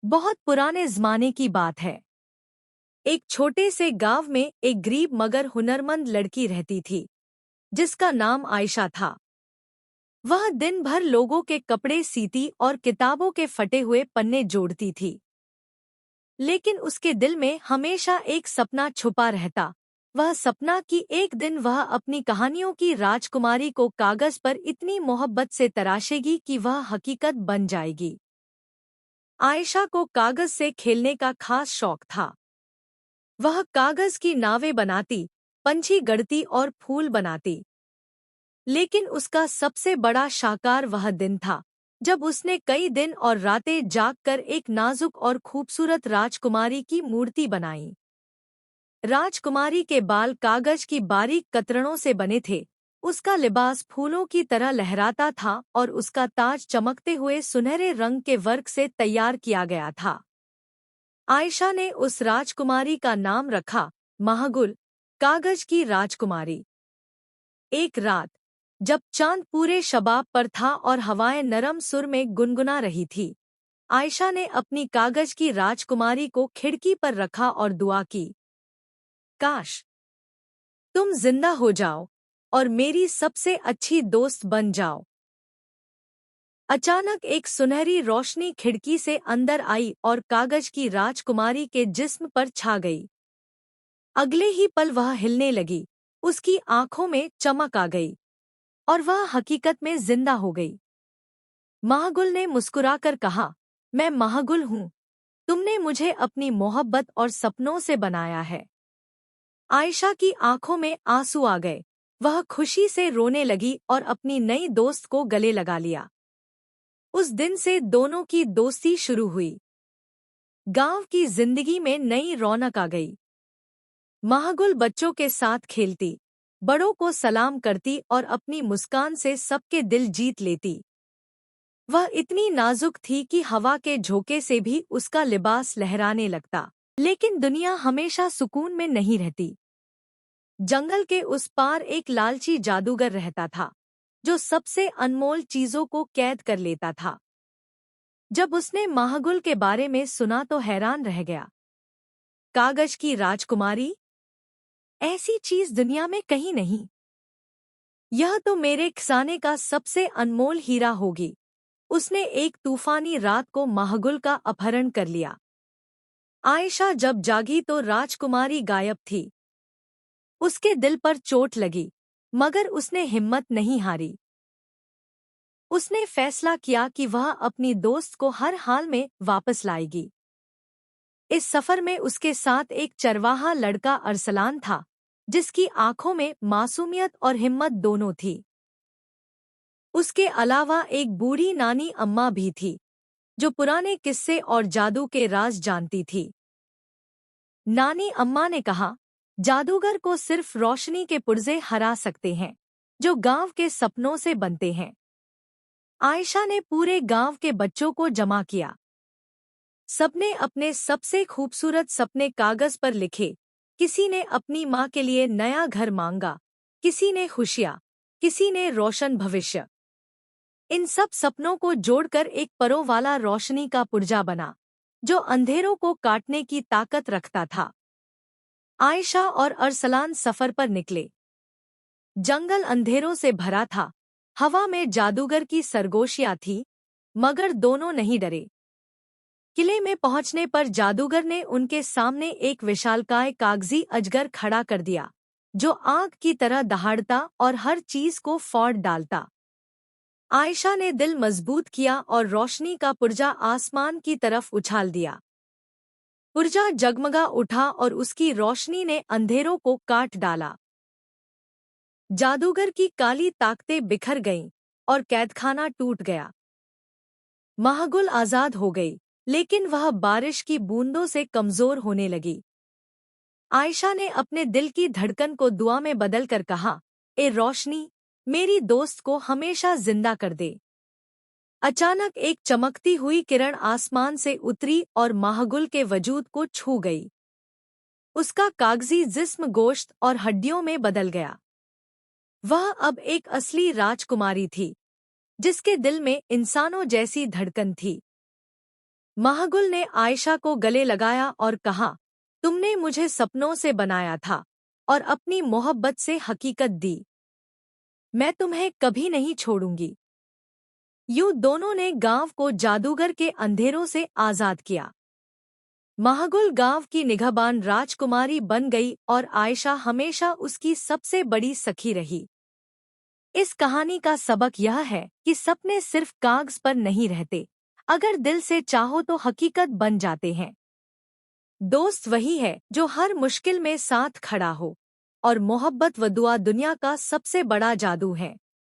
बहुत पुराने जमाने की बात है। एक छोटे से गांव में एक गरीब मगर हुनरमंद लड़की रहती थी, जिसका नाम आयशा था। वह दिन भर लोगों के कपड़े सीती और किताबों के फटे हुए पन्ने जोड़ती थी। लेकिन उसके दिल में हमेशा एक सपना छुपा रहता। वह सपना कि एक दिन वह अपनी कहानियों की राजकुमारी को कागज पर इतनी मोहब्बत से तराशेगी कि वह हकीकत बन जाएगी। आयशा को कागज से खेलने का खास शौक था। वह कागज की नावें बनाती, पंछी गढ़ती और फूल बनाती। लेकिन उसका सबसे बड़ा शाकार वह दिन था जब उसने कई दिन और रातें जागकर एक नाजुक और खूबसूरत राजकुमारी की मूर्ति बनाई। राजकुमारी के बाल कागज की बारीक कतरनों से बने थे, उसका लिबास फूलों की तरह लहराता था और उसका ताज चमकते हुए सुनहरे रंग के वर्क से तैयार किया गया था। आयशा ने उस राजकुमारी का नाम रखा महागुल, कागज की राजकुमारी। एक रात, जब चांद पूरे शबाब पर था और हवाएं नरम सुर में गुनगुना रही थी, आयशा ने अपनी कागज की राजकुमारी को खिड़की पर रखा और दुआ की, काश तुम जिंदा हो जाओ और मेरी सबसे अच्छी दोस्त बन जाओ। अचानक एक सुनहरी रोशनी खिड़की से अंदर आई और कागज की राजकुमारी के जिस्म पर छा गई। अगले ही पल वह हिलने लगी, उसकी आंखों में चमक आ गई और वह हकीकत में जिंदा हो गई। महागुल ने मुस्कुराकर कहा, मैं महागुल हूँ, तुमने मुझे अपनी मोहब्बत और सपनों से बनाया है। आयशा की आंखों में आंसू आ गए, वह खुशी से रोने लगी और अपनी नई दोस्त को गले लगा लिया। उस दिन से दोनों की दोस्ती शुरू हुई। गांव की जिंदगी में नई रौनक आ गई। महागुल बच्चों के साथ खेलती, बड़ों को सलाम करती और अपनी मुस्कान से सबके दिल जीत लेती। वह इतनी नाजुक थी कि हवा के झोंके से भी उसका लिबास लहराने लगता। लेकिन दुनिया हमेशा सुकून में नहीं रहती। जंगल के उस पार एक लालची जादूगर रहता था, जो सबसे अनमोल चीजों को कैद कर लेता था। जब उसने महागुल के बारे में सुना तो हैरान रह गया। कागज की राजकुमारी, ऐसी चीज दुनिया में कहीं नहीं। यह तो मेरे खजाने का सबसे अनमोल हीरा होगी। उसने एक तूफानी रात को महागुल का अपहरण कर लिया। आयशा जब जागी तो राजकुमारी गायब थी। उसके दिल पर चोट लगी, मगर उसने हिम्मत नहीं हारी। उसने फैसला किया कि वह अपनी दोस्त को हर हाल में वापस लाएगी। इस सफर में उसके साथ एक चरवाहा लड़का अरसलान था, जिसकी आंखों में मासूमियत और हिम्मत दोनों थी। उसके अलावा एक बूढ़ी नानी अम्मा भी थी, जो पुराने किस्से और जादू के राज जानती थी। नानी अम्मा ने कहा, जादूगर को सिर्फ रोशनी के पुर्जे हरा सकते हैं, जो गांव के सपनों से बनते हैं। आयशा ने पूरे गांव के बच्चों को जमा किया। सबने अपने सबसे खूबसूरत सपने कागज पर लिखे। किसी ने अपनी माँ के लिए नया घर मांगा, किसी ने खुशियाँ, किसी ने रोशन भविष्य। इन सब सपनों को जोड़कर एक परों वाला रोशनी का पुर्जा बना, जो अंधेरों को काटने की ताकत रखता था। आयशा और अरसलान सफर पर निकले। जंगल अंधेरों से भरा था, हवा में जादूगर की सरगोशियाँ थी, मगर दोनों नहीं डरे। किले में पहुंचने पर जादूगर ने उनके सामने एक विशालकाय कागजी अजगर खड़ा कर दिया, जो आग की तरह दहाड़ता और हर चीज को फाड़ डालता। आयशा ने दिल मजबूत किया और रोशनी का पुर्जा आसमान की तरफ उछाल दिया। पुर्जा जगमगा उठा और उसकी रोशनी ने अंधेरों को काट डाला। जादूगर की काली ताकतें बिखर गईं और कैदखाना टूट गया। महागुल आजाद हो गई, लेकिन वह बारिश की बूंदों से कमजोर होने लगी। आयशा ने अपने दिल की धड़कन को दुआ में बदलकर कहा, ए रोशनी, मेरी दोस्त को हमेशा जिंदा कर दे। अचानक एक चमकती हुई किरण आसमान से उतरी और महागुल के वजूद को छू गई। उसका कागजी जिस्म गोश्त और हड्डियों में बदल गया। वह अब एक असली राजकुमारी थी, जिसके दिल में इंसानों जैसी धड़कन थी। महगुल ने आयशा को गले लगाया और कहा, तुमने मुझे सपनों से बनाया था और अपनी मोहब्बत से हकीकत दी। मैं तुम्हें कभी नहीं छोड़ूंगी। यूं दोनों ने गांव को जादूगर के अंधेरों से आजाद किया। महगुल गांव की निगाहबान राजकुमारी बन गई और आयशा हमेशा उसकी सबसे बड़ी सखी रही। इस कहानी का सबक यह है कि सपने सिर्फ कागज पर नहीं रहते, अगर दिल से चाहो तो हकीकत बन जाते हैं। दोस्त वही है जो हर मुश्किल में साथ खड़ा हो, और मोहब्बत व दुआ दुनिया का सबसे बड़ा जादू है।